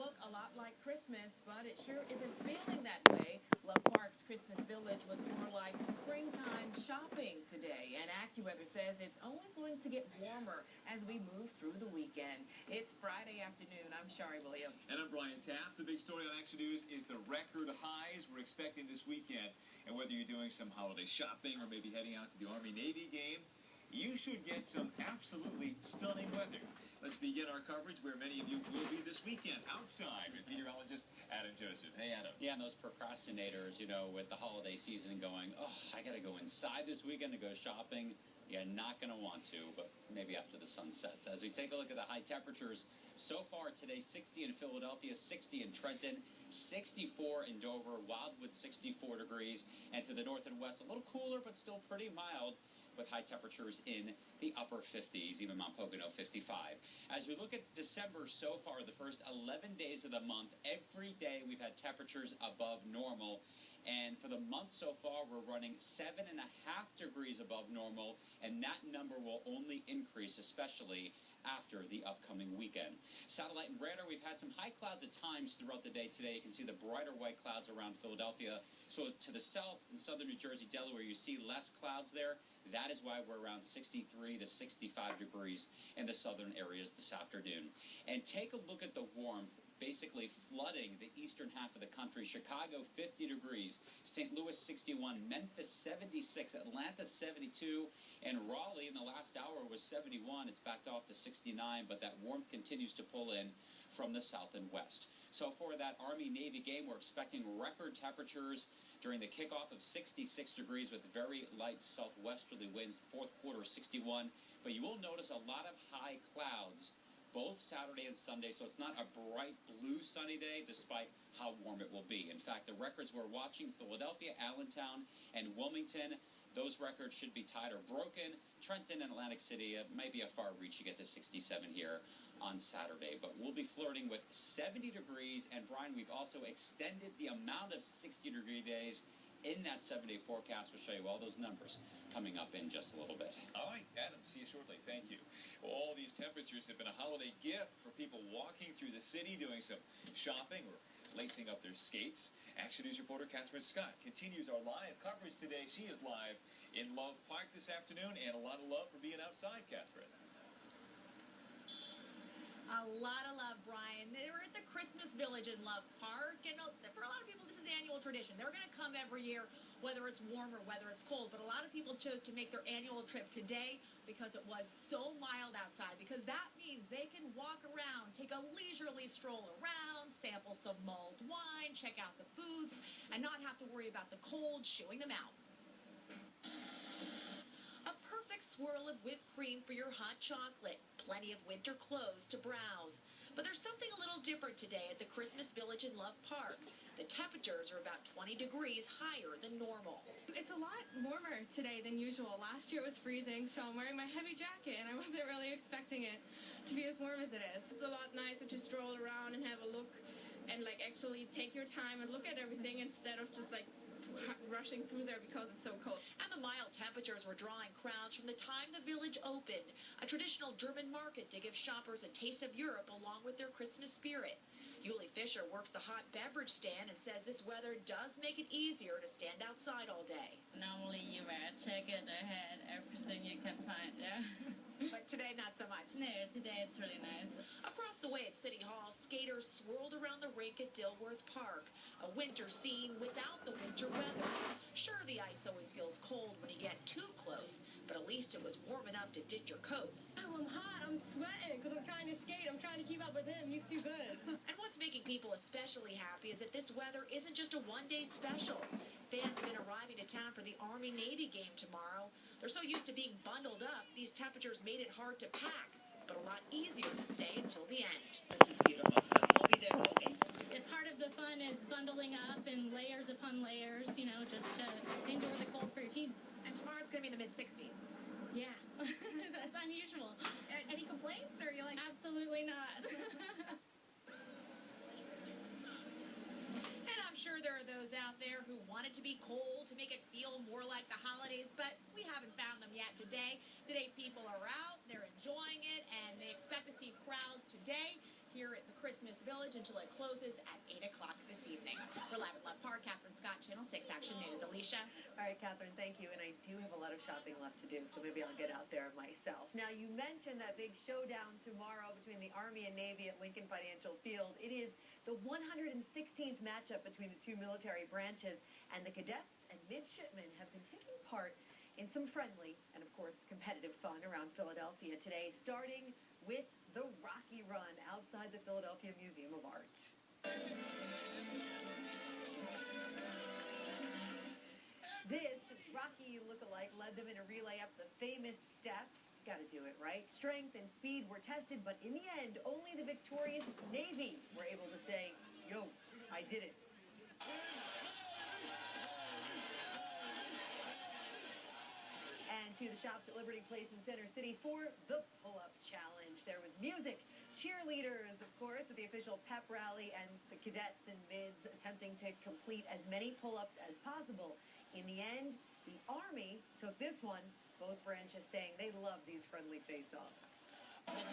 look a lot like Christmas, but it sure isn't feeling that way. Love Park's Christmas Village was more like springtime shopping today, and AccuWeather says it's only going to get warmer as we move through the weekend. It's Friday afternoon. I'm Shari Williams. And I'm Brian Taft. The big story on Action News is the record highs we're expecting this weekend. And whether you're doing some holiday shopping or maybe heading out to the Army-Navy game, you should get some absolutely stunning weather. Let's begin our coverage where many of you will be this weekend outside with meteorologist Adam Joseph. Hey, Adam. Yeah, and those procrastinators, with the holiday season going, oh, I got to go inside this weekend to go shopping. You're not going to want to, but maybe after the sun sets. As we take a look at the high temperatures so far today, 60 in Philadelphia, 60 in Trenton, 64 in Dover, Wildwood 64 degrees, and to the north and west, a little cooler but still pretty mild, with high temperatures in the upper 50s, even Mount Pocono 55. As we look at December so far, the first 11 days of the month, every day we've had temperatures above normal. And for the month so far, we're running 7.5 degrees above normal, and that number will only increase, especially after the upcoming weekend. Satellite and radar, we've had some high clouds at times throughout the day today. You can see the brighter white clouds around Philadelphia. So to the south in southern New Jersey, Delaware, you see less clouds there. That is why we're around 63 to 65 degrees in the southern areas this afternoon. And take a look at the warmth basically flooding the eastern half of the country. Chicago, 50 degrees. St. Louis, 61. Memphis, 76. Atlanta, 72. And Raleigh in the last hour was 71. It's backed off to 69, but that warmth continues to pull in from the south and west. So for that Army-Navy game, we're expecting record temperatures during the kickoff of 66 degrees with very light southwesterly winds. Fourth quarter, 61. But you will notice a lot of high clouds both Saturday and Sunday, so it's not a bright blue sunny day despite how warm it will be. In fact, the records we're watching, Philadelphia, Allentown, and Wilmington, those records should be tied or broken. Trenton and Atlantic City, it might be a far reach. You get to 67 here on Saturday, but we'll be flirting with 70 degrees. And Brian, we've also extended the amount of 60-degree days in that 7-day forecast. We'll show you all those numbers coming up in just a little bit. All right, Adam, see you shortly. Thank you. Well, all these temperatures have been a holiday gift for people walking through the city, doing some shopping or lacing up their skates. Action News reporter Catherine Scott continues our live coverage today. She is live in Love Park this afternoon, and a lot of love for being outside, Catherine. A lot of love, Brian. We're at the Christmas Village in Love Park, and for a lot of people, this is annual tradition. They're going to come every year, whether it's warm or whether it's cold, but a lot of people chose to make their annual trip today because it was so mild outside, because that means they can walk around, take a leisurely stroll around, sample some mulled wine, check out the booths, and not have to worry about the cold shooing them out. A perfect swirl of whipped cream for your hot chocolate. Plenty of winter clothes to browse. But there's something a little different today at the Christmas Village in Love Park. The temperatures are about 20 degrees higher than normal. It's a lot warmer today than usual. Last year it was freezing, so I'm wearing my heavy jacket, and I wasn't really expecting it to be as warm as it is. It's a lot nicer to stroll around and have a look and actually take your time and look at everything instead of just rushing through there because it's so cold. And the mild temperatures were drawing crowds from the time the village opened, a traditional German market to give shoppers a taste of Europe along with their Christmas spirit. Yuli Fisher works the hot beverage stand and says this weather does make it easier to stand outside all day. Normally you wear a jacket, a hat, everything you can find, yeah. But today not so much. No, today it's really nice. Across the way at City Hall, skaters swirled around the rink at Dilworth Park, a winter scene without the winter weather. Sure, the ice always feels cold when you get too close, but at least it was warm enough to dip your coats. Oh, I'm hot. I'm sweating because I'm trying to skate. I'm trying to keep up with him. He's too good. And what's making people especially happy is that this weather isn't just a one-day special. Fans have been arriving to town for the Army-Navy game tomorrow. They're so used to being bundled up, these temperatures made it hard to pack, but a lot easier to stay until the end. This is beautiful, so we'll be there cooking. And part of the fun is bundling up and layers upon layers, just to endure the cold for your team. And tomorrow it's going to be in the mid-60s. Yeah, that's unusual. Any complaints, or are you like... Absolutely not. And I'm sure there are those out there who want it to be cold to make it feel more like the holidays, but we haven't found them yet today. Today people are out, they're enjoying it, and they expect to see crowds today here at the Christmas Village until it closes at 8 o'clock this evening. We're live at Love Park. Catherine Scott, Channel 6 Action News. Alicia? All right, Catherine, thank you. And I do have a lot of shopping left to do, so maybe I'll get out there myself. Now, you mentioned that big showdown tomorrow between the Army and Navy at Lincoln Financial Field. It is the 116th matchup between the two military branches, and the cadets and midshipmen have been taking part in some friendly and, of course, competitive fun around Philadelphia today, starting with the Rocky Run outside the Philadelphia Museum of Art. This Rocky look-alike led them in a relay up the famous steps. Got to do it, right? Strength and speed were tested, but in the end, only the victorious Navy were able to say, yo, I did it. And to the shops at Liberty Place in Center City for the pull-up challenge. There was music, cheerleaders, of course, at the official pep rally, and the cadets and mids attempting to complete as many pull-ups as possible. In the end, the Army took this one, both branches saying they love these friendly face-offs.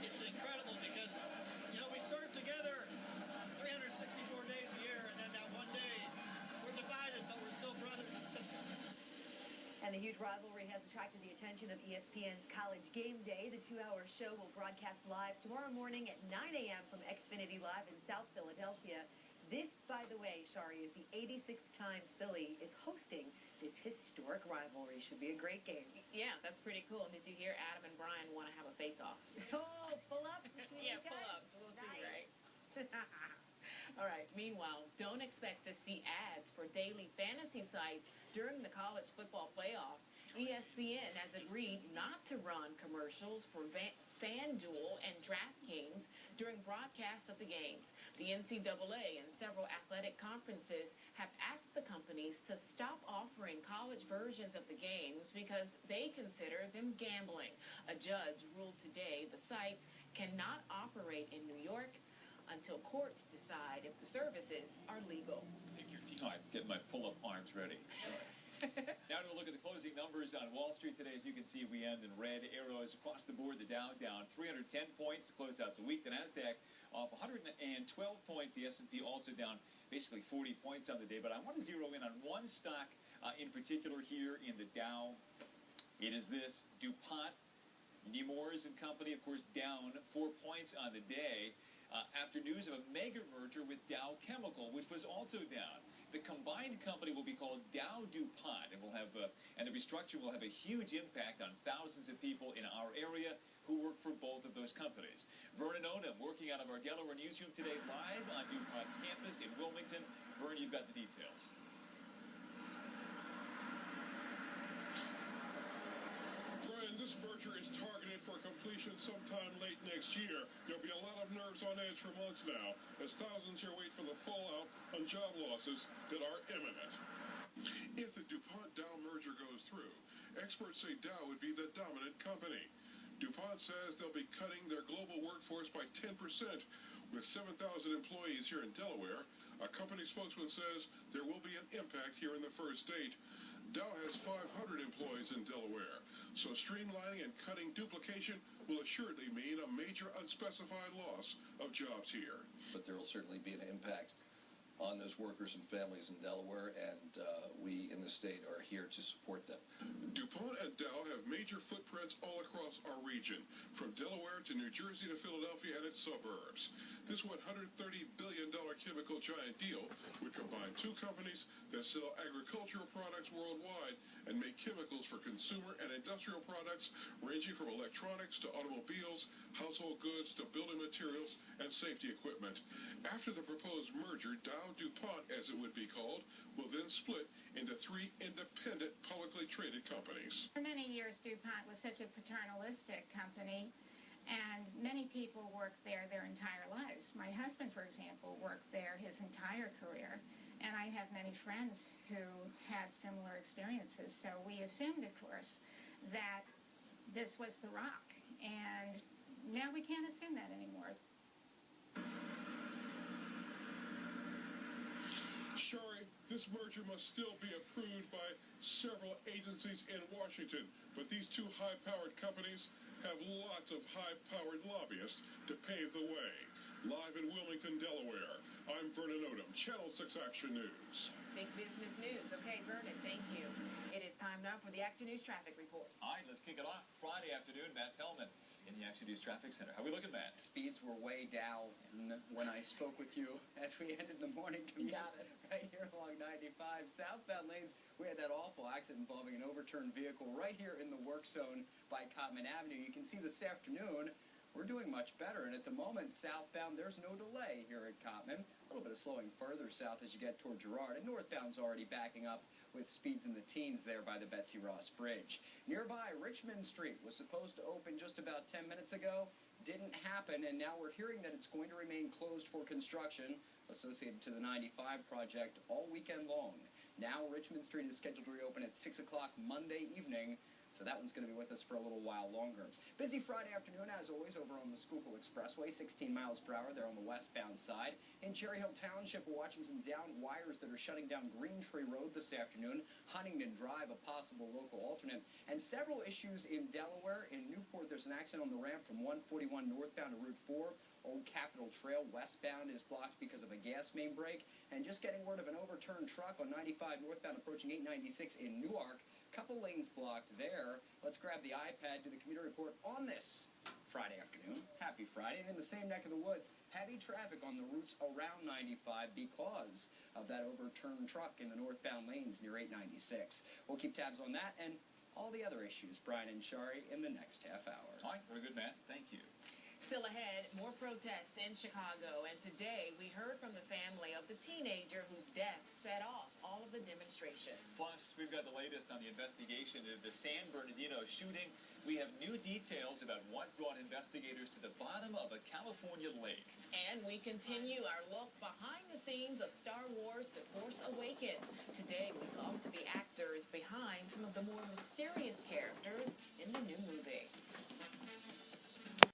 It's incredible because, you know, we serve together 364 days a year, and then that one day we're divided, but we're still brothers and sisters. And the huge rivalry has attracted the attention of ESPN's College Game Day. The 2-hour show will broadcast live tomorrow morning at 9 a.m. from XFINTY Live in South Philadelphia. This, by the way, Shari, is the 86th time Philly is hosting this historic rivalry. Should be a great game. Yeah, that's pretty cool. Did you hear Adam and Brian want to have a face-off? Oh, pull up. Yeah, pull up. We'll see, right? All right. Meanwhile, don't expect to see ads for daily fantasy sites during the college football playoffs. ESPN has agreed not to run commercials for FanDuel and DraftKings during broadcasts of the games. The NCAA and several athletic conferences have asked the companies to stop offering college versions of the games because they consider them gambling. A judge ruled today the sites cannot operate in New York until courts decide if the services are legal. Take your team. I'm getting my pull-up arms ready. Now to a look at the closing numbers on Wall Street today. As you can see, we end in red arrows across the board. The Dow down 310 points to close out the week. The Nasdaq off 112 points. The S&P also down basically 40 points on the day. But I want to zero in on one stock in particular here in the Dow. It is this DuPont, Nemours and Company, of course, down 4 points on the day after news of a mega merger with Dow Chemical, which was also down. The combined company will be called Dow DuPont, and the restructure will have a huge impact on thousands of people in our area who work for both of those companies. Vernon Odom working out of our Delaware newsroom today, live on DuPont's campus in Wilmington. Vern, you've got the details. Brian, this merger is targeted for completion sometime late next year. There'll be a lot of nerves on edge for months now, as thousands here wait for the fallout on job losses that are imminent. If the DuPont-Dow merger goes through, experts say Dow would be the dominant company. DuPont says they'll be cutting their global workforce by 10%, with 7,000 employees here in Delaware. A company spokesman says there will be an impact here in the first state. Dow has 500 employees in Delaware, so streamlining and cutting duplication will assuredly mean a major unspecified loss of jobs here. But there will certainly be an impact on those workers and families in Delaware, and we in the state are here to support them. DuPont and Dow have major footprints all across our region, from Delaware to New Jersey to Philadelphia and its suburbs. This $130 billion chemical giant deal would combine two companies that sell agricultural products worldwide and make chemicals for consumer and industrial products ranging from electronics to automobiles, household goods to building materials and safety equipment. After the proposed merger, Dow DuPont, as it would be called, will then split into three independent publicly traded companies. For many years, DuPont was such a paternalistic company, and many people worked there their entire lives. My husband, for example, worked there his entire career, and I have many friends who had similar experiences. So we assumed, of course, that this was the rock, and now we can't assume that anymore. Shari, this merger must still be approved by several agencies in Washington, but these two high-powered companies have lots of high-powered lobbyists to pave the way. Live in Wilmington, Delaware, I'm Vernon Odom, Channel 6 Action News. Big business news. Okay, Vernon, thank you. It is time now for the Action News Traffic Report. All right, let's kick it off. Friday afternoon, Matt Pellman in the Action News Traffic Center. How are we looking, Matt? Speeds were way down when I spoke with you as we ended the morning commute. Got it. Right here along 95. Southbound lanes, we had that awful accident involving an overturned vehicle right here in the work zone by Cotman Avenue. You can see this afternoon, we're doing much better. And at the moment, southbound, there's no delay here at Cotman. A little bit of slowing further south as you get toward Girard. And northbound's already backing up with speeds in the teens there by the Betsy Ross Bridge. Nearby, Richmond Street was supposed to open just about 10 minutes ago. Didn't happen, and now we're hearing that it's going to remain closed for construction associated to the 95 project all weekend long. Now Richmond Street is scheduled to reopen at 6 o'clock Monday evening, so that one's going to be with us for a little while longer. Busy Friday afternoon, as always, over on the Schuylkill Expressway, 16 miles per hour there on the westbound side. In Cherry Hill Township, we're watching some down wires that are shutting down Green Tree Road this afternoon. Huntington Drive, a possible local alternate. And several issues in Delaware. In Newport, there's an accident on the ramp from 141 northbound to Route 4. Old Capitol Trail westbound is blocked because of a gas main break. And just getting word of an overturned truck on 95 northbound approaching 896 in Newark. Couple lanes blocked there. Let's grab the iPad, do the commuter report on this Friday afternoon. Happy Friday. And in the same neck of the woods, heavy traffic on the routes around 95 because of that overturned truck in the northbound lanes near 896. We'll keep tabs on that and all the other issues, Brian and Shari, in the next half hour. All right, very good, Matt. Thank you. Still ahead, more protests in Chicago, and today we heard from the family of the teenager whose death set off all of the demonstrations. Plus, we've got the latest on the investigation into the San Bernardino shooting. We have new details about what brought investigators to the bottom of a California lake. And we continue our look behind the scenes of Star Wars The Force Awakens. Today we talk to the actors behind some of the more mysterious characters in the new movie.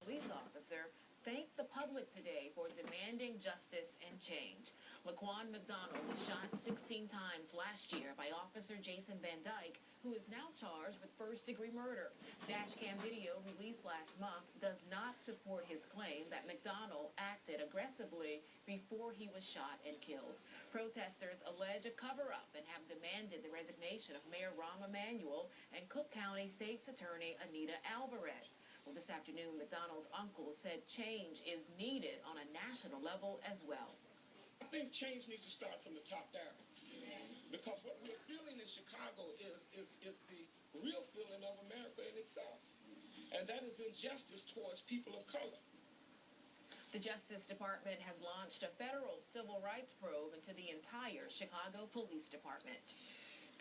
Police officer thanked the public today for demanding justice and change. Laquan McDonald was shot 16 times last year by Officer Jason Van Dyke, who is now charged with first-degree murder. Dashcam video released last month does not support his claim that McDonald acted aggressively before he was shot and killed. Protesters allege a cover-up and have demanded the resignation of Mayor Rahm Emanuel and Cook County State's Attorney Anita Alvarez. Well, this afternoon, McDonald's uncle said change is needed on a national level as well. I think change needs to start from the top down. Yes. Because what we're feeling in Chicago is the real feeling of America in itself. And that is injustice towards people of color. The Justice Department has launched a federal civil rights probe into the entire Chicago Police Department.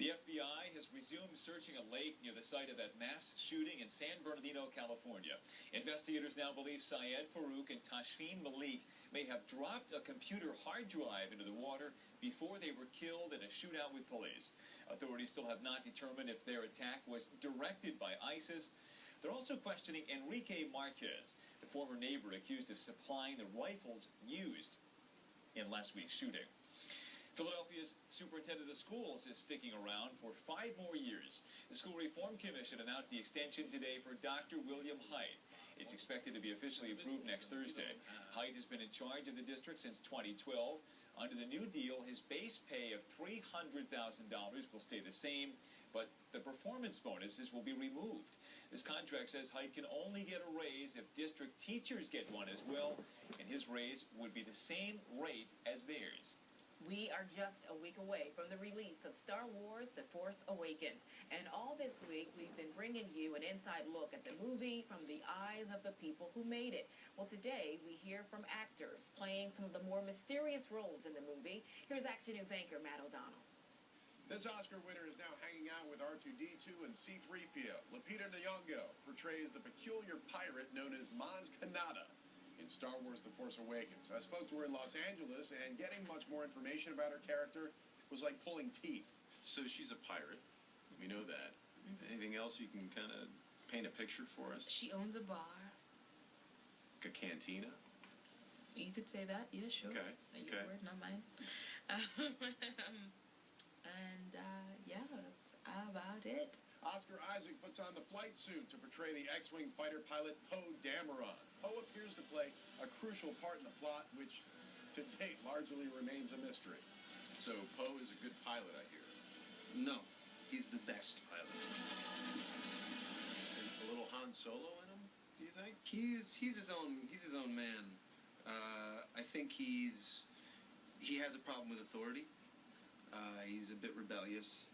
The FBI has resumed searching a lake near the site of that mass shooting in San Bernardino, California. Investigators now believe Syed Farouk and Tashfeen Malik may have dropped a computer hard drive into the water before they were killed in a shootout with police. Authorities still have not determined if their attack was directed by ISIS. They're also questioning Enrique Marquez, the former neighbor accused of supplying the rifles used in last week's shooting. Philadelphia's superintendent of schools is sticking around for 5 more years. The School Reform Commission announced the extension today for Dr. William Haidt. It's expected to be officially approved next Thursday. Haidt has been in charge of the district since 2012. Under the new deal, his base pay of $300,000 will stay the same, but the performance bonuses will be removed. This contract says Haidt can only get a raise if district teachers get one as well, and his raise would be the same rate as theirs. We are just a week away from the release of Star Wars The Force Awakens. And all this week, we've been bringing you an inside look at the movie from the eyes of the people who made it. Well, today, we hear from actors playing some of the more mysterious roles in the movie. Here's Action News anchor Matt O'Donnell. This Oscar winner is now hanging out with R2-D2 and C-3PO. Lupita Nyong'o portrays the peculiar pirate known as Maz Kanata in Star Wars The Force Awakens. I spoke to her in Los Angeles, and getting much more information about her character was like pulling teeth. So she's a pirate. We know that. Anything else you can kind of paint a picture for us? She owns a bar. A cantina? You could say that. Yeah, sure. Okay. Your word, not mine. Yeah, that's about it. Oscar Isaac puts on the flight suit to portray the X-Wing fighter pilot Poe Dameron. Poe appears to play a crucial part in the plot, which to date largely remains a mystery. So Poe is a good pilot, I hear. No, he's the best pilot. A little Han Solo in him, do you think? He's his own man. I think he has a problem with authority. He's a bit rebellious,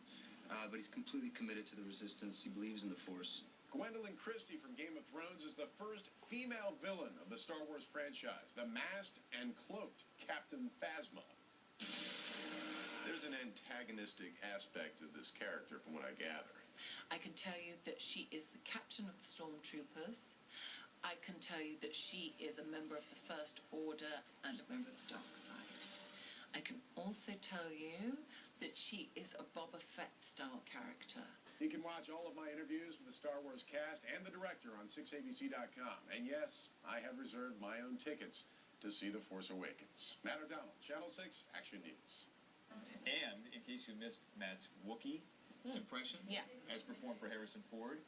but he's completely committed to the Resistance. He believes in the Force. Gwendolyn Christie from Game of Thrones is the first female villain of the Star Wars franchise, the masked and cloaked Captain Phasma. There's an antagonistic aspect of this character from what I gather. I can tell you that she is the captain of the Stormtroopers. I can tell you that she is a member of the First Order and a member of the Dark Side. I can also tell you that she is a Boba Fett-style character. You can watch all of my interviews with the Star Wars cast and the director on 6abc.com. And yes, I have reserved my own tickets to see The Force Awakens. Matt O'Donnell, Channel 6 Action News. And in case you missed Matt's Wookiee impression, as performed for Harrison Ford,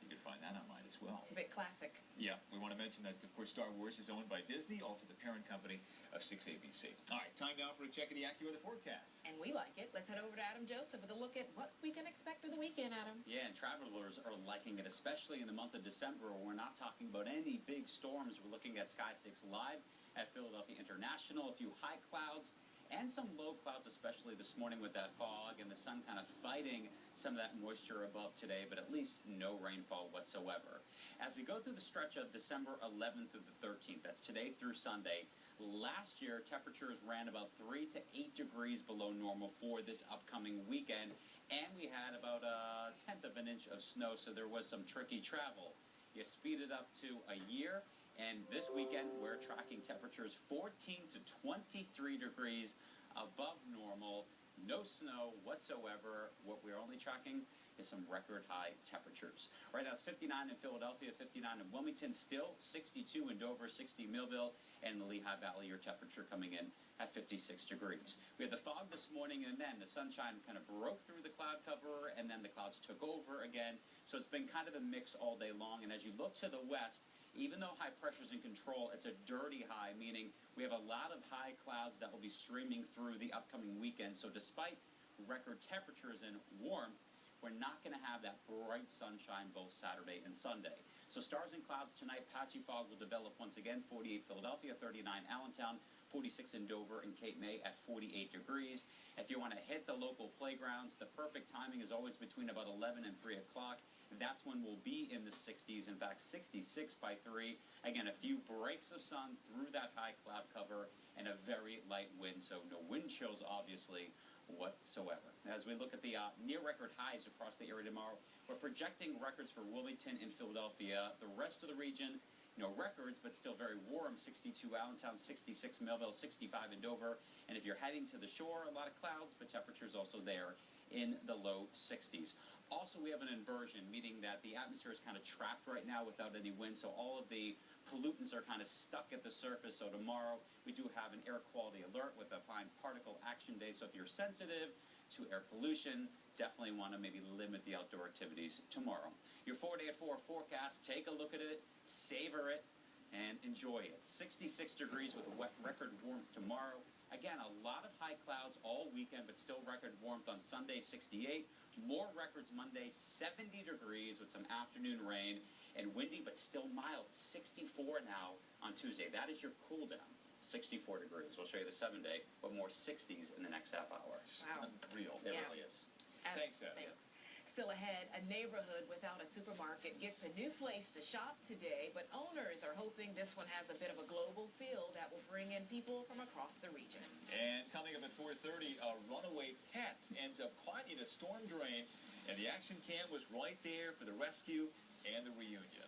you can find that online as well. It's a bit classic. Yeah, we want to mention that, of course, Star Wars is owned by Disney, also the parent company of 6ABC. All right, time now for a check of the AccuWeather forecast. And we like it. Let's head over to Adam Joseph with a look at what we can expect for the weekend, Adam. Yeah, and travelers are liking it, especially in the month of December. We're not talking about any big storms. We're looking at Sky 6 Live at Philadelphia International, a few high clouds and some low clouds, especially this morning with that fog and the sun kind of fighting some of that moisture above today, but at least no rainfall whatsoever. As we go through the stretch of December 11th through the 13th, that's today through Sunday, last year temperatures ran about 3 to 8 degrees below normal for this upcoming weekend, and we had about a tenth of an inch of snow, so there was some tricky travel. You speed it up to a year, and this weekend we're tracking temperatures 14 to 23 degrees above normal. No snow whatsoever. What we're only tracking is some record high temperatures. Right now it's 59 in Philadelphia, 59 in Wilmington, still 62 in Dover, 60 in Millville, and the Lehigh Valley, your temperature coming in at 56 degrees. We had the fog this morning, and then the sunshine kind of broke through the cloud cover, and then the clouds took over again. So it's been kind of a mix all day long, and as you look to the west, even though high pressure's in control, it's a dirty high, meaning we have a lot of high clouds that will be streaming through the upcoming weekend. So despite record temperatures and warmth, we're not going to have that bright sunshine both Saturday and Sunday. So stars and clouds tonight, patchy fog will develop once again, 48 Philadelphia, 39 Allentown, 46 in Dover and Cape May at 48 degrees. If you want to hit the local playgrounds, the perfect timing is always between about 11 and 3 o'clock. That's when we'll be in the 60s, in fact 66 by 3. Again, a few breaks of sun through that high cloud cover and a very light wind, so no wind chills obviously whatsoever. As we look at the near record highs across the area tomorrow, we're projecting records for Wilmington and Philadelphia. The rest of the region, no records, but still very warm. 62 Allentown, 66 Millville, 65 in Dover. And if you're heading to the shore, a lot of clouds, but temperatures also there in the low 60s. Also, we have an inversion, meaning that the atmosphere is kind of trapped right now without any wind, so all of the pollutants are kind of stuck at the surface. So tomorrow, we do have an air quality alert with a fine particle action day. So if you're sensitive to air pollution, definitely want to maybe limit the outdoor activities tomorrow. Your 4-day at 4 forecast, take a look at it, savor it, and enjoy it. 66 degrees with record warmth tomorrow. Again, a lot of high clouds all weekend, but still record warmth on Sunday, 68. More records Monday, 70 degrees with some afternoon rain and windy, but still mild, 64 now on Tuesday. That is your cool down, 64 degrees. We'll show you the 7-day, but more 60s in the next half hour. Wow. Unreal. It really is. Thanks, Adam. Thanks. Still ahead, a neighborhood without a supermarket gets a new place to shop today, but owners are hoping this one has a bit of a global feel that will bring in people from across the region. And coming up at 4:30, a runaway pet ends up caught in a storm drain, and the action cam was right there for the rescue and the reunion.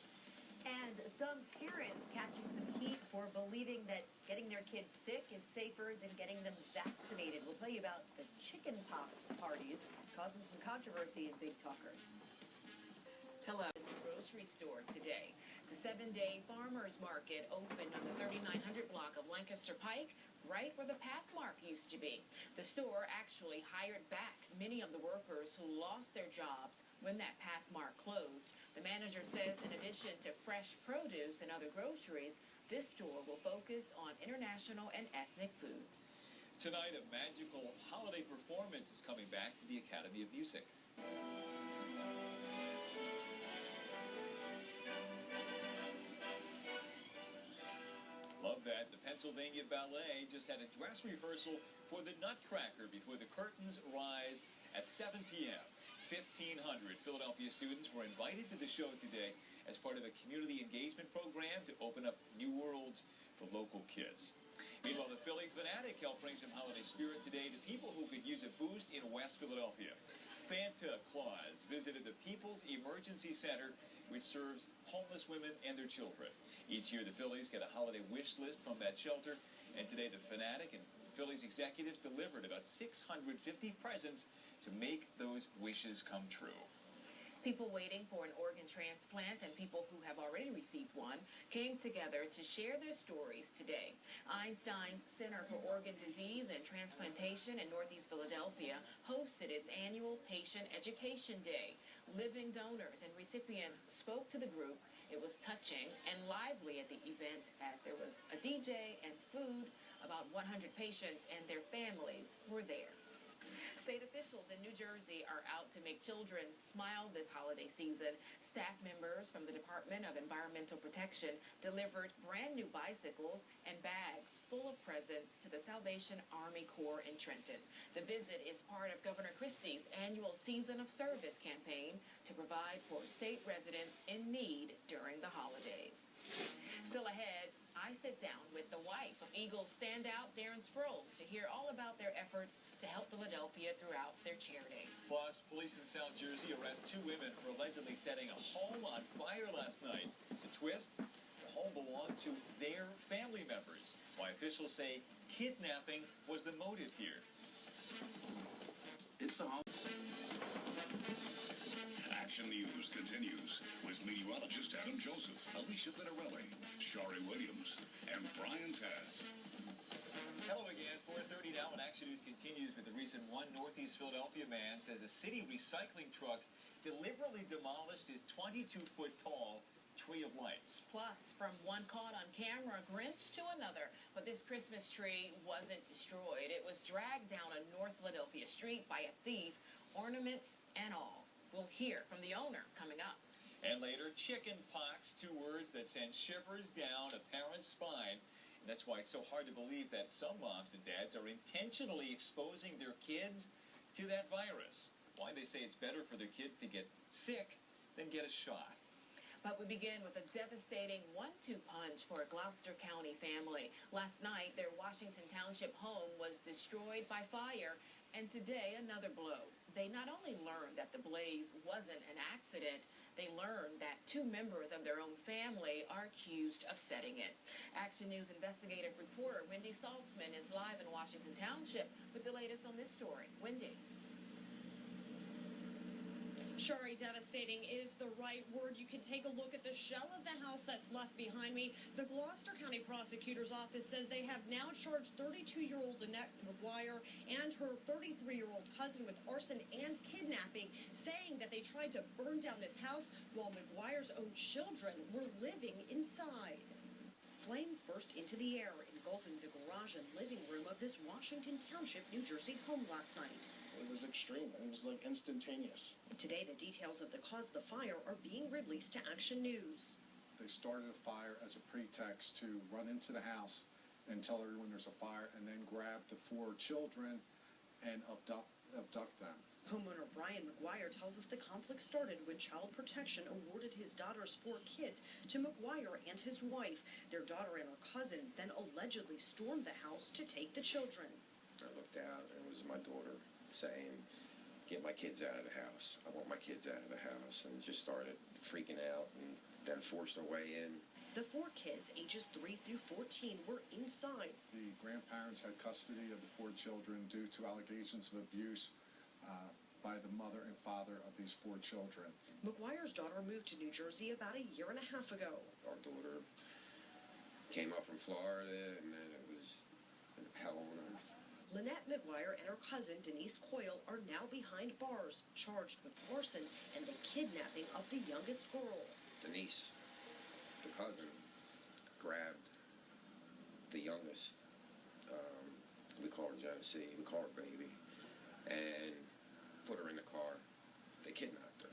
And some parents catching some heat for believing that getting their kids sick is safer than getting them vaccinated. We'll tell you about the chicken pox parties causing some controversy in Big Talkers. Hello. At the grocery store today. The 7-day farmers market opened on the 3900 block of Lancaster Pike, right where the Pathmark used to be. The store actually hired back many of the workers who lost their jobs when that Pathmark closed. The manager says in addition to fresh produce and other groceries, this store will focus on international and ethnic foods. Tonight, a magical holiday performance is coming back to the Academy of Music. Love that. The Pennsylvania Ballet just had a dress rehearsal for the Nutcracker before the curtains rise at 7 p.m. 1,500 Philadelphia students were invited to the show today as part of a community engagement program to open up new worlds for local kids. Meanwhile, the Philly Fanatic helped bring some holiday spirit today to people who could use a boost in West Philadelphia. Santa Claus visited the People's Emergency Center, which serves homeless women and their children. Each year, the Phillies get a holiday wish list from that shelter, and today the Fanatic and Phillies executives delivered about 650 presents to make those wishes come true. People waiting for an organ transplant and people who have already received one came together to share their stories today. Einstein's Center for Organ Disease and Transplantation in Northeast Philadelphia hosted its annual Patient Education Day. Living donors and recipients spoke to the group. It was touching and lively at the event as there was a DJ and food. About 100 patients and their families were there. State officials in New Jersey are out to make children smile this holiday season. Staff members from the Department of Environmental Protection delivered brand new bicycles and bags full of presents to the Salvation Army Corps in Trenton. The visit is part of Governor Christie's annual Season of Service campaign to provide for state residents in need during the holidays. Still ahead, I sit down with the wife of Eagles standout Darren Sproles to hear all about their efforts to help Philadelphia throughout their charity. Plus, police in South Jersey arrest 2 women for allegedly setting a home on fire last night. The twist? The home belonged to their family members. Why officials say kidnapping was the motive here. It's the home. Action News continues with meteorologist Adam Joseph, Alicia Pinarelli, Shari Williams, and Brian Taz. Hello again, 4:30 now, and Action News continues with the recent one Northeast Philadelphia man says a city recycling truck deliberately demolished his 22-foot-tall tree of lights. Plus, from one caught on camera Grinch to another, but this Christmas tree wasn't destroyed. It was dragged down a North Philadelphia street by a thief, ornaments and all. We'll hear from the owner coming up. And later, chicken pox, 2 words that send shivers down a parent's spine. And that's why it's so hard to believe that some moms and dads are intentionally exposing their kids to that virus. Why they say it's better for their kids to get sick than get a shot. But we begin with a devastating 1-2 punch for a Gloucester County family. Last night, their Washington Township home was destroyed by fire, and today another blow. They not only learned that the blaze wasn't an accident, they learned that 2 members of their own family are accused of setting it. Action News investigative reporter Wendy Saltzman is live in Washington Township with the latest on this story. Wendy. Shari, devastating is the right word. You can take a look at the shell of the house that's left behind me. The Gloucester County Prosecutor's Office says they have now charged 32-year-old Annette McGuire and her 33-year-old cousin with arson and kidnapping, saying that they tried to burn down this house while McGuire's own children were living inside. Flames burst into the air, engulfing the garage and living room of this Washington Township, New Jersey home last night. It was extreme. It was like instantaneous. Today, the details of the cause of the fire are being released to Action News. They started a fire as a pretext to run into the house and tell everyone there's a fire, and then grab the 4 children and abduct them. Homeowner Brian McGuire tells us the conflict started when Child Protection awarded his daughter's 4 kids to McGuire and his wife. Their daughter and her cousin then allegedly stormed the house to take the children. I looked out, and it was my daughter saying, "Get my kids out of the house. I want my kids out of the house," and just started freaking out and then forced her way in. The 4 kids, ages 3 through 14, were inside. The grandparents had custody of the 4 children due to allegations of abuse by the mother and father of these 4 children. McGuire's daughter moved to New Jersey about a year and a half ago. Our daughter came up from Florida, and then it was hell on earth. Lynette McGuire and her cousin, Denise Coyle, are now behind bars, charged with arson and the kidnapping of the youngest girl. Denise, the cousin, grabbed the youngest. We call her Genesee, we call her Baby, and put her in the car. They kidnapped her.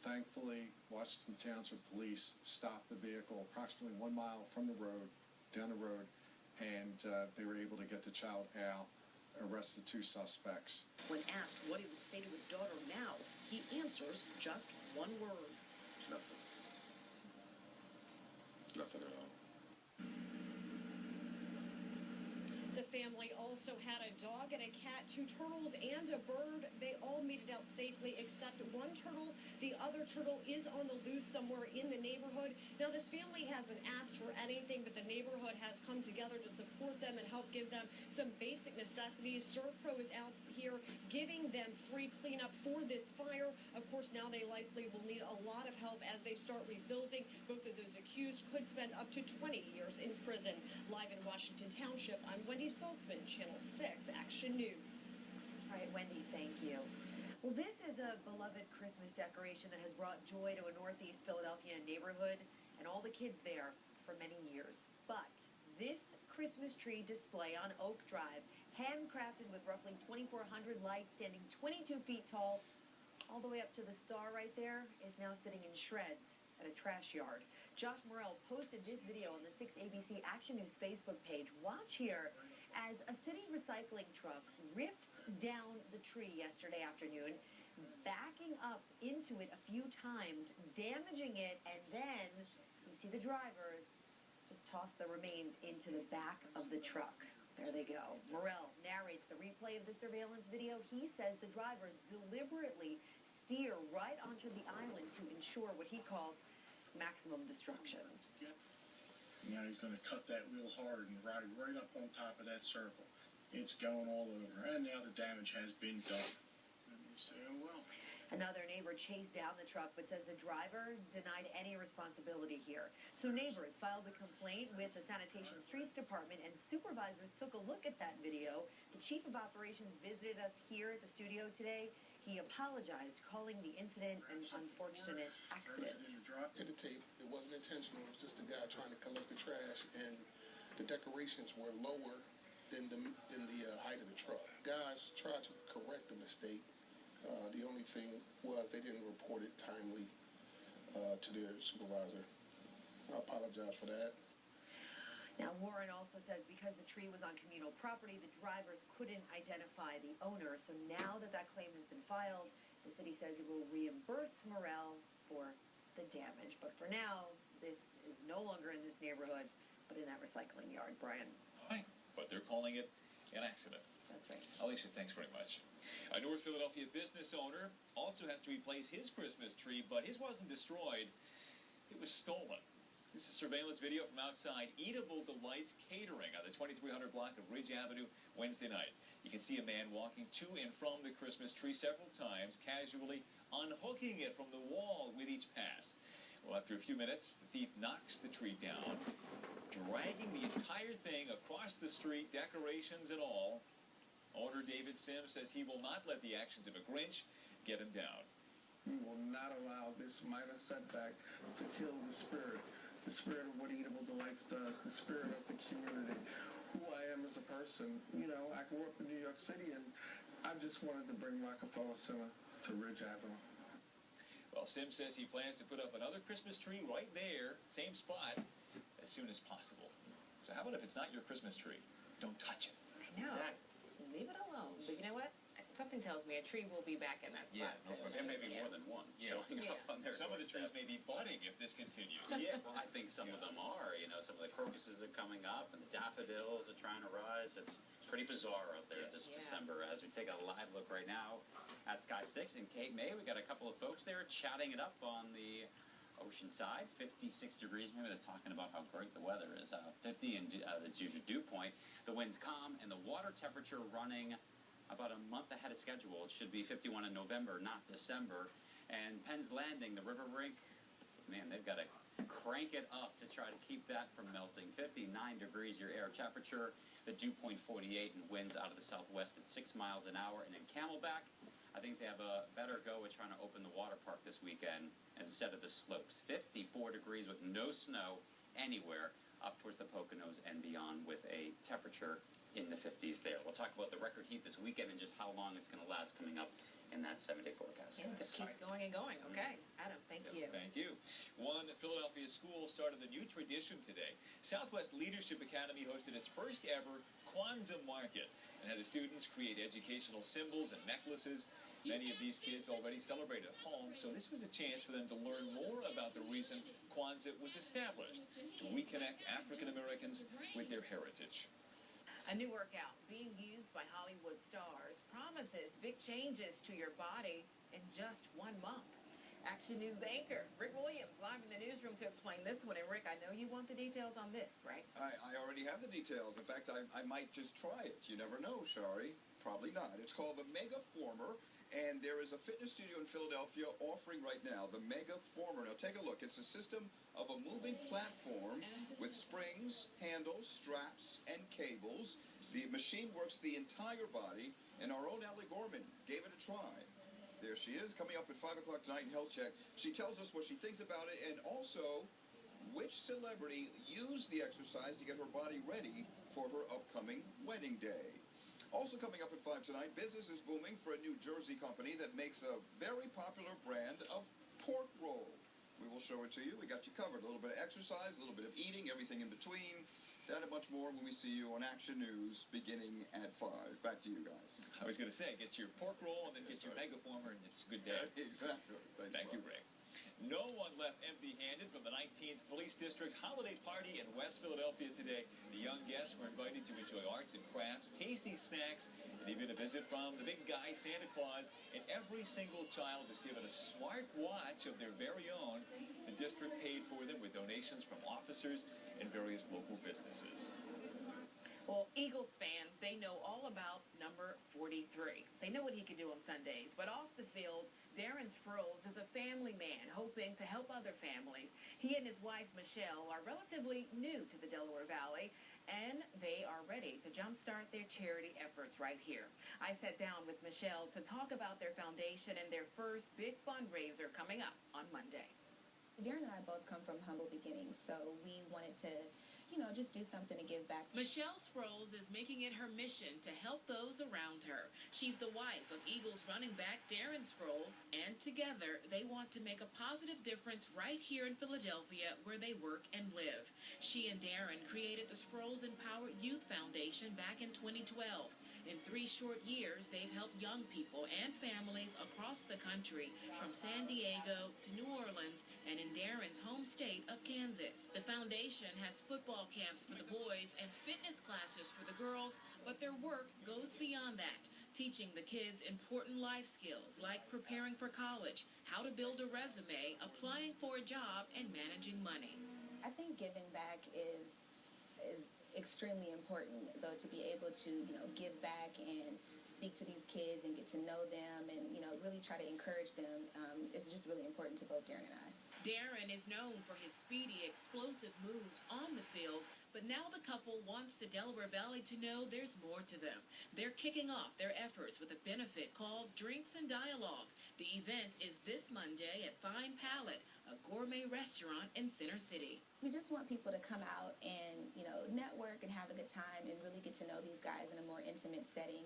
Thankfully, Washington Township Police stopped the vehicle approximately 1 mile from the road, down the road, and they were able to get the child out, arrested 2 suspects. When asked what he would say to his daughter now, he answers just one word. Nothing. Nothing at all. The family also had a dog and a cat, 2 turtles and a bird. They all made it out safely except one turtle. The other turtle is on the loose somewhere in the neighborhood. Now, this family hasn't asked for anything, but the neighborhood has come together to support them and help give them some basic necessities. ServPro is out here giving them free cleanup for this fire. Of course, now they likely will need a lot of help as they start rebuilding. Both of those accused could spend up to 20 years in prison. Live in Washington Township, I'm Wendy Saltzman, Channel 6 Action News. All right, Wendy, thank you. Well, this is a beloved Christmas decoration that has brought joy to a Northeast Philadelphia neighborhood and all the kids there for many years. But this Christmas tree display on Oak Drive, handcrafted with roughly 2,400 lights, standing 22 feet tall, all the way up to the star right there, is now sitting in shreds at a trash yard. Josh Morrell posted this video on the 6 ABC Action News Facebook page. Watch here as a city recycling truck rips down the tree yesterday afternoon, backing up into it a few times, damaging it, and then you see the drivers just toss the remains into the back of the truck. There they go. Morrell narrates the replay of the surveillance video. He says the drivers deliberately steer right onto the island to ensure what he calls maximum destruction. Now he's going to cut that real hard and ride right up on top of that circle. It's going all over, and now the damage has been done. And you say, oh well. Another neighbor chased down the truck but says the driver denied any responsibility here. So neighbors filed a complaint with the Sanitation Streets Department, and supervisors took a look at that video. The chief of operations visited us here at the studio today. He apologized, calling the incident an unfortunate accident. Hit the tape. It wasn't intentional. It was just a guy trying to collect the trash, and the decorations were lower than the height of the truck. Guys tried to correct the mistake. The only thing was they didn't report it timely to their supervisor. I apologize for that. Now, Warren also says because the tree was on communal property, the drivers couldn't identify the owner. So now that that claim has been filed, the city says it will reimburse Morrell for the damage. But for now, this is no longer in this neighborhood, but in that recycling yard. Brian. All right, but they're calling it an accident. That's right. Alicia, thanks very much. A North Philadelphia business owner also has to replace his Christmas tree, but his wasn't destroyed. It was stolen. This is surveillance video from outside Eatable Delights Catering on the 2300 block of Ridge Avenue Wednesday night. You can see a man walking to and from the Christmas tree several times, casually unhooking it from the wall with each pass. Well, after a few minutes, the thief knocks the tree down, dragging the entire thing across the street, decorations and all. Owner David Sims says he will not let the actions of a Grinch get him down. We will not allow this minor setback to kill the spirit of what Eatable Delights does, the spirit of the community, who I am as a person. You know, I grew up in New York City, and I just wanted to bring Rockefeller Center to Ridge Avenue. Well, Sims says he plans to put up another Christmas tree right there, same spot, as soon as possible. So how about if it's not your Christmas tree? Don't touch it. I know. Exactly. Leave it alone. But you know what? Something tells me a tree will be back in that spot soon. There may be more than one showing up on there. Some of the trees may be budding if this continues. Yeah, well, I think some of them are. You know, some of the crocuses are coming up, and the daffodils are trying to rise. It's pretty bizarre out there this December. As we take a live look right now at Sky 6 in Cape May, we got a couple of folks there chatting it up on the ocean side. 56 degrees. Maybe they're talking about how great the weather is. 50 in the dew point. The wind's calm, and the water temperature running about a month ahead of schedule. It should be 51 in November, not December. And Penn's Landing, the river rink, man, they've got a crank it up to try to keep that from melting. 59 degrees your air temperature, the dew point 48, and winds out of the southwest at 6 miles an hour. And in Camelback, I think they have a better go at trying to open the water park this weekend instead of the slopes. 54 degrees with no snow anywhere up towards the Poconos and beyond, with a temperature in the 50s there. We'll talk about the record heat this weekend and just how long it's going to last coming up in that 7-day forecast. Yeah, it just keeps going and going. Okay, Adam, thank you. Thank you. One Philadelphia school started a new tradition today. Southwest Leadership Academy hosted its first ever Kwanzaa market and had the students create educational symbols and necklaces. Many of these kids already celebrate at home, so this was a chance for them to learn more about the reason Kwanzaa was established, to reconnect African Americans with their heritage. A new workout being used by Hollywood stars promises big changes to your body in just 1 month. Action News anchor Rick Williams live in the newsroom to explain this one. And Rick, I know you want the details on this, right? I already have the details. In fact, I might just try it. You never know, Shari. Probably not. It's called the Mega Former, and there is a fitness studio in Philadelphia offering right now the Mega Former. Now take a look. It's a system of a moving platform with springs, handles, straps, and cables. The machine works the entire body, and our own Allie Gorman gave it a try. There she is, coming up at 5 o'clock tonight in Health Check. She tells us what she thinks about it, and also which celebrity used the exercise to get her body ready for her upcoming wedding day. Also coming up at 5 tonight, business is booming for a New Jersey company that makes a very popular brand of pork roll. We will show it to you. We got you covered. A little bit of exercise, a little bit of eating, everything in between. That and much more when we see you on Action News beginning at 5. Back to you guys. I was going to say, get your pork roll and then get your Mega Former, and it's a good day. Exactly. Thank you, Rick. No one left empty-handed from the 19th Police District holiday party in West Philadelphia today. The young guests were invited to enjoy arts and crafts, tasty snacks, and even a visit from the big guy, Santa Claus. And every single child was given a smart watch of their very own. The district paid for them with donations from officers and various local businesses. Well, Eagles fans, they know all about number 43. They know what he can do on Sundays, but off the field, Darren Sproles is a family man hoping to help other families. He and his wife, Michelle, are relatively new to the Delaware Valley, and they are ready to jumpstart their charity efforts right here. I sat down with Michelle to talk about their foundation and their first big fundraiser coming up on Monday. Darren and I both come from humble beginnings, so we wanted to, just do something to give back. Michelle Sproles is making it her mission to help those around her. She's the wife of Eagles running back Darren Sproles, and together they want to make a positive difference right here in Philadelphia where they work and live. She and Darren created the Sproles Empowered Youth Foundation back in 2012. In 3 short years, they've helped young people and families across the country, from San Diego to New Orleans and in Darren's home state of Kansas. The foundation has football camps for the boys and fitness classes for the girls, but their work goes beyond that, teaching the kids important life skills like preparing for college, how to build a resume, applying for a job, and managing money. I think giving back is extremely important. So to be able to, give back and speak to these kids and get to know them and, really try to encourage them is just really important to both Darren and I. Darren is known for his speedy, explosive moves on the field, but now the couple wants the Delaware Valley to know there's more to them. They're kicking off their efforts with a benefit called Drinks and Dialogue. The event is this Monday at Fine Palate, a gourmet restaurant in Center City. We just want people to come out and, network and have a good time and really get to know these guys in a more intimate setting.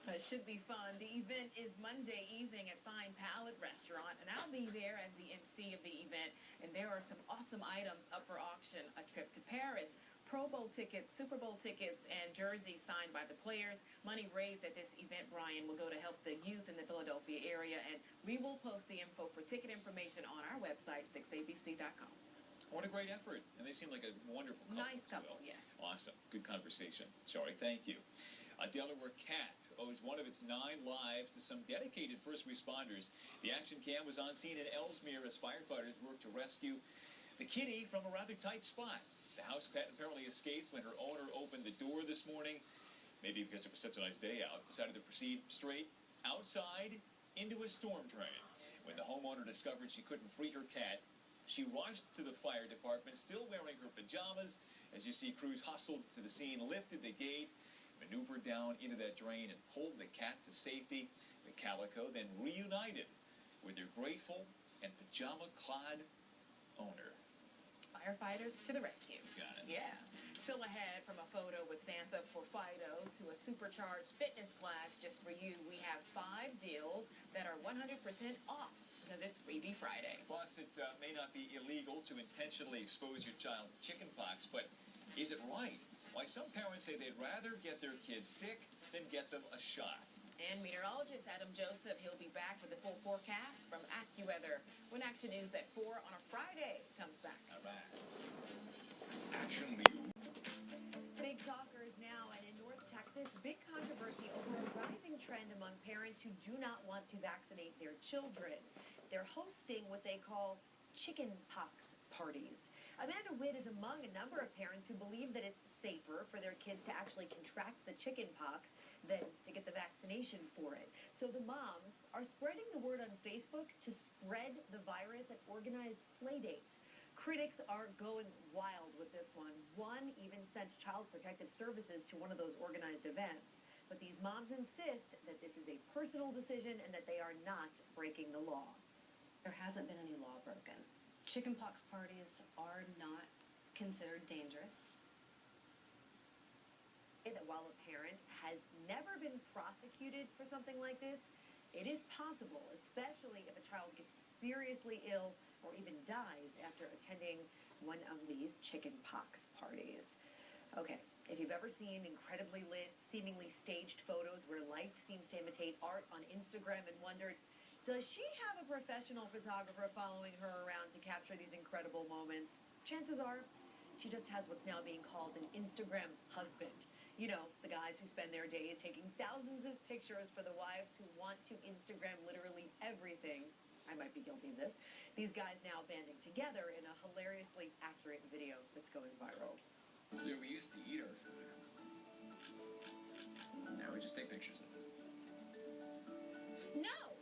It should be fun. The event is Monday evening at Fine Palate Restaurant, and I'll be there as the MC of the event. And there are some awesome items up for auction: a trip to Paris, Pro Bowl tickets, Super Bowl tickets, and jerseys signed by the players. Money raised at this event, Brian, will go to help the youth in the Philadelphia area, and we will post the info for ticket information on our website, 6abc.com. What a great effort. And they seem like a wonderful couple. Nice couple, yes. Awesome. Good conversation. Sorry, thank you. A Delaware cat owes one of its 9 lives to some dedicated first responders. The action cam was on scene in Ellesmere as firefighters worked to rescue the kitty from a rather tight spot. The house pet apparently escaped when her owner opened the door this morning, maybe because it was such a nice day out, decided to proceed straight outside into a storm drain. When the homeowner discovered she couldn't free her cat, She rushed to the fire department, still wearing her pajamas. As you see, crews hustled to the scene, lifted the gate, maneuvered down into that drain, and pulled the cat to safety. The calico then reunited with their grateful and pajama-clad owner. Firefighters to the rescue. Got it. Yeah. Still ahead from a photo with Santa for Fido to a supercharged fitness class just for you. We have 5 deals that are 100% off because it's Freebie Friday. Plus, it may not be illegal to intentionally expose your child to chickenpox, but is it right? Why some parents say they'd rather get their kids sick than get them a shot. And meteorologist Adam Joseph, he'll be back with the full forecast from AccuWeather when Action News at 4 on a Friday comes back. All right. Action News. Big talkers now, and in North Texas, big controversy over a rising trend among parents who do not want to vaccinate their children. They're hosting what they call chicken pox parties. Amanda Witt is among a number of parents who believe that it's safer for their kids to actually contract the chicken pox than to get the vaccination for it. So the moms are spreading the word on Facebook to spread the virus at organized play dates. Critics are going wild with this one. One even sent Child Protective Services to one of those organized events. But these moms insist that this is a personal decision and that they are not breaking the law. There hasn't been any law broken. Chickenpox parties are not considered dangerous. That while a parent has never been prosecuted for something like this, it is possible, especially if a child gets seriously ill or even dies after attending one of these chickenpox parties. Okay, if you've ever seen incredibly lit, seemingly staged photos where life seems to imitate art on Instagram and wondered, does she have a professional photographer following her around to capture these incredible moments? Chances are she just has what's now being called an Instagram husband. You know, the guys who spend their days taking thousands of pictures for the wives who want to Instagram literally everything. I might be guilty of this. These guys now banding together in a hilariously accurate video that's going viral. Yeah, we used to eat our food. Now we just take pictures of it. No!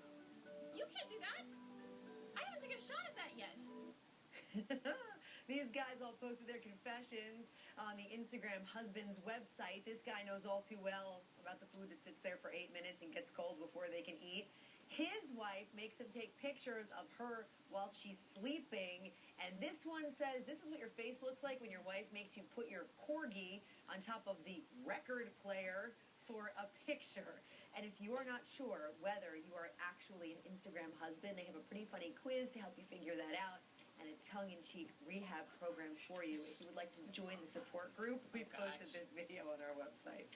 You can't do that! I haven't taken a shot at that yet. These guys all posted their confessions on the Instagram husband's website. This guy knows all too well about the food that sits there for 8 minutes and gets cold before they can eat. His wife makes him take pictures of her while she's sleeping. And this one says, this is what your face looks like when your wife makes you put your corgi on top of the record player for a picture. And if you are not sure whether you are actually an Instagram husband, they have a pretty funny quiz to help you figure that out, and a tongue-in-cheek rehab program for you. If you would like to join the support group, we posted this video on our website.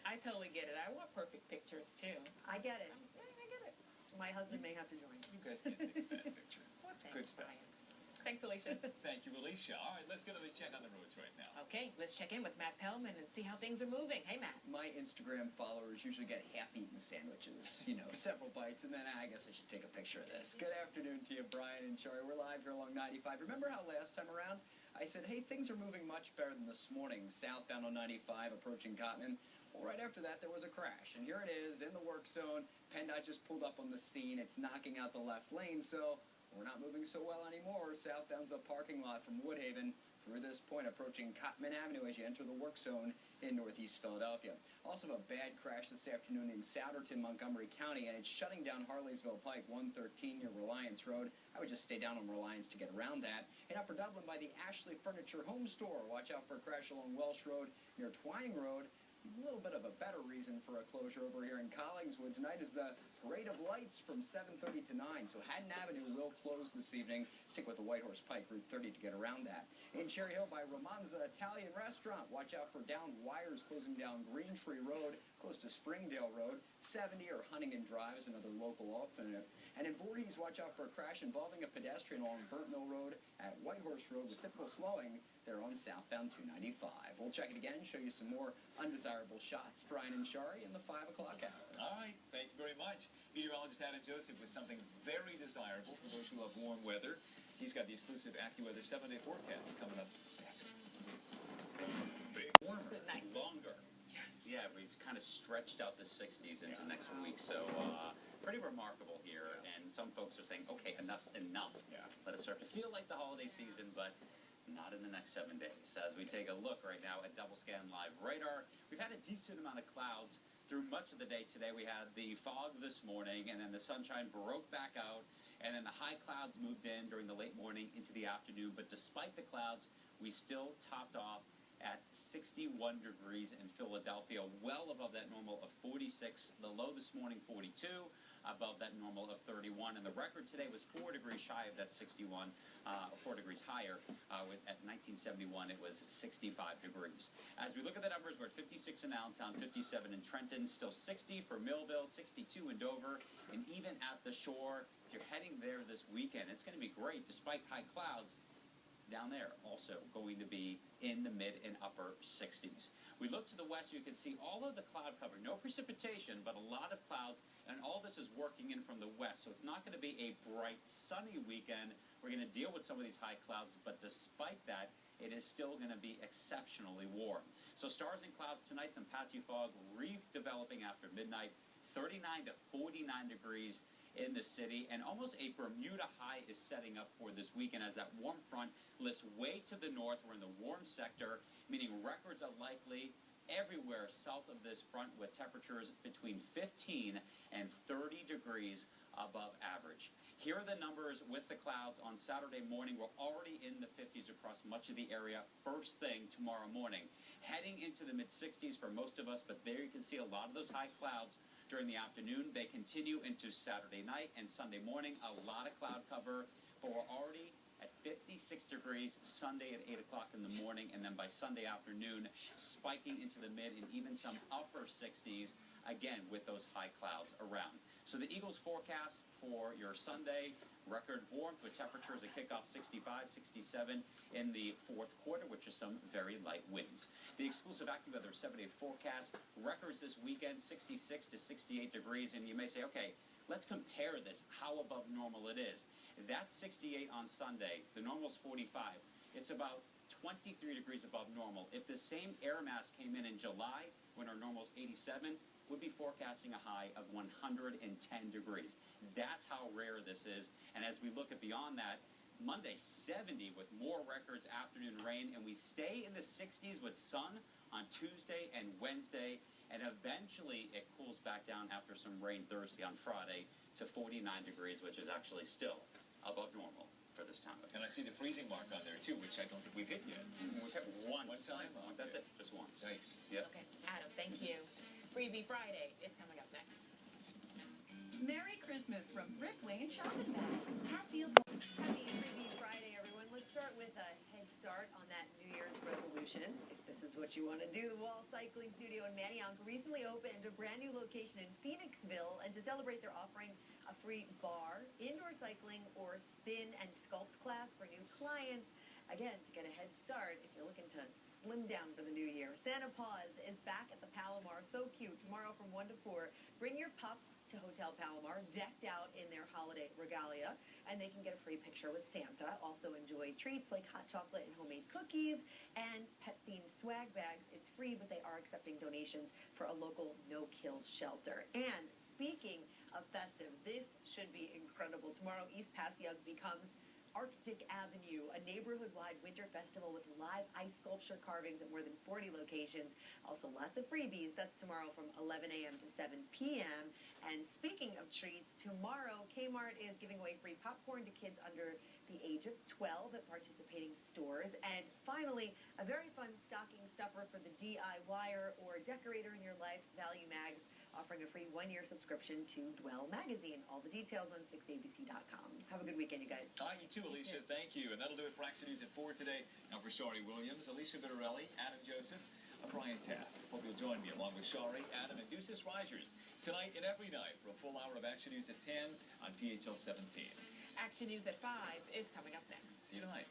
I totally get it. I want perfect pictures, too. I get it. I get it. My husband may have to join. You guys can't take a bad picture. That's good stuff. Thanks, Alicia. Thank you, Alicia. All right, let's get another check on the roads right now. Okay, let's check in with Matt Pellman and see how things are moving. Hey, Matt. My Instagram followers usually get half-eaten sandwiches, you know, several bites, and then I guess I should take a picture of this. Good afternoon to you, Brian and Shari. We're live here along 95. Remember how last time around I said, hey, things are moving much better than this morning, southbound on 95 approaching Cotman? Well, right after that, there was a crash, and here it is in the work zone. PennDOT just pulled up on the scene. It's knocking out the left lane, so we're not moving so well anymore. Southbound's a parking lot from Woodhaven through this point, approaching Cotman Avenue as you enter the work zone in northeast Philadelphia. Also a bad crash this afternoon in Souderton, Montgomery County, and it's shutting down Harleysville Pike 113 near Reliance Road. I would just stay down on Reliance to get around that. In Upper Dublin by the Ashley Furniture Home Store, watch out for a crash along Welsh Road near Twining Road. A little bit of a better reason for a closure over here in Collingswood tonight is the Parade of Lights from 7:30 to 9. So Haddon Avenue will close this evening. Stick with the Whitehorse Pike Route 30 to get around that. In Cherry Hill by Romanza Italian Restaurant, watch out for downed wires closing down Green Tree Road, close to Springdale Road. 70 or Huntington Drive is another local alternate. And in Voorhees, watch out for a crash involving a pedestrian along Burnt Mill Road at Whitehorse Road with typical slowing there on southbound 295. We'll check it again, show you some more undesirable shots. Brian and Shari in the 5 o'clock hour. All right, thank you very much. Meteorologist Adam Joseph with something very desirable for those who love warm weather. He's got the exclusive AccuWeather 7-day forecast coming up next. Warmer, longer. Yes. Yeah, we've kind of stretched out the 60s into next week, so pretty remarkable here. And some folks are saying, okay, enough's enough. Yeah. Let us start to feel like the holiday season, but not in the next 7 days. As we take a look right now at Double Scan Live Radar, we've had a decent amount of clouds through much of the day today. We had the fog this morning, and then the sunshine broke back out, and then the high clouds moved in during the late morning into the afternoon. But despite the clouds, we still topped off at 61 degrees in Philadelphia, well above that normal of 46. The low this morning, 42, above that normal of 31. And the record today was 4 degrees shy of that 61, 4 degrees higher. At 1971, it was 65 degrees. As we look at the numbers, we're at 56 in Allentown, 57 in Trenton, still 60 for Millville, 62 in Dover, and even at the shore, if you're heading there this weekend, it's going to be great despite high clouds. Down there, also going to be in the mid and upper 60s. We look to the west, you can see all of the cloud cover. No precipitation, but a lot of clouds, and all this is working in from the west. So it's not going to be a bright, sunny weekend. We're going to deal with some of these high clouds, but despite that, it is still going to be exceptionally warm. So stars and clouds tonight, some patchy fog redeveloping after midnight, 39 to 49 degrees in the city, and almost a Bermuda high is setting up for this weekend as that warm front lifts way to the north. We're in the warm sector, meaning records are likely everywhere south of this front with temperatures between 15 and 30 degrees above average. Here are the numbers with the clouds on Saturday morning. We're already in the 50s across much of the area first thing tomorrow morning. Heading into the mid-60s for most of us, but there you can see a lot of those high clouds during the afternoon. They continue into Saturday night and Sunday morning. A lot of cloud cover, but we're already at 56 degrees Sunday at 8 o'clock in the morning, and then by Sunday afternoon, spiking into the mid and even some upper 60s, again, with those high clouds around. So the Eagles forecast for your Sunday, record warmth with temperatures at kickoff 65, 67 in the fourth quarter, which is some very light winds. The exclusive AccuWeather 7-day forecast, records this weekend 66 to 68 degrees, and you may say, okay, let's compare this, how above normal it is. That's 68 on Sunday. The normal is 45. It's about 23 degrees above normal. If the same air mass came in July, when our normal is 87, we'd be forecasting a high of 110 degrees. That's how rare this is. And as we look at beyond that, Monday 70 with more records, afternoon rain, and we stay in the 60s with sun on Tuesday and Wednesday, and eventually it cools back down after some rain Thursday on Friday to 49 degrees, which is actually still above normal for this time of year. And I see the freezing mark on there, too, which I don't think we've hit yet. We've hit once. One time? That's it, just once. Nice. Yep. Okay, Adam, thank you. Freebie Friday is coming up next. Merry Christmas from Thrift Lane Shopping Bag. Hatfield. Happy Freebie Friday, everyone. Let's start with a head start on that New Year's resolution. If this is what you want to do, the Wall Cycling Studio in Manayunk recently opened a brand new location in Phoenixville, and to celebrate, they're offering a free bar, indoor cycling, or spin and sculpt class for new clients. Again, to get a head start, if you're looking to slim down for the new year, Santa Paws is back at the Palomar. So cute. Tomorrow from 1 to 4. Bring your pup to Hotel Palomar, decked out in their holiday regalia, and they can get a free picture with Santa. Also enjoy treats like hot chocolate and homemade cookies and pet-themed swag bags. It's free, but they are accepting donations for a local no-kill shelter. And speaking of festive, this should be incredible. Tomorrow, East Passyunk becomes Arctic Avenue, a neighborhood-wide winter festival with live ice sculpture carvings at more than 40 locations. Also, lots of freebies. That's tomorrow from 11 a.m. to 7 p.m. And speaking of treats, tomorrow, Kmart is giving away free popcorn to kids under the age of 12 at participating stores. And finally, a very fun stocking stuffer for the DIYer or decorator in your life, Value Mags, offering a free 1-year subscription to Dwell Magazine. All the details on 6abc.com. Have a good weekend, you guys. You too, Alicia. Thank you. And that'll do it for Action News at 4 today. Now for Shari Williams, Alicia Bittarelli, Adam Joseph, and Brian Taft. Hope you'll join me along with Shari, Adam, and Deuces Rogers tonight and every night for a full hour of Action News at 10 on PHL 17. Action News at 5 is coming up next. See you tonight.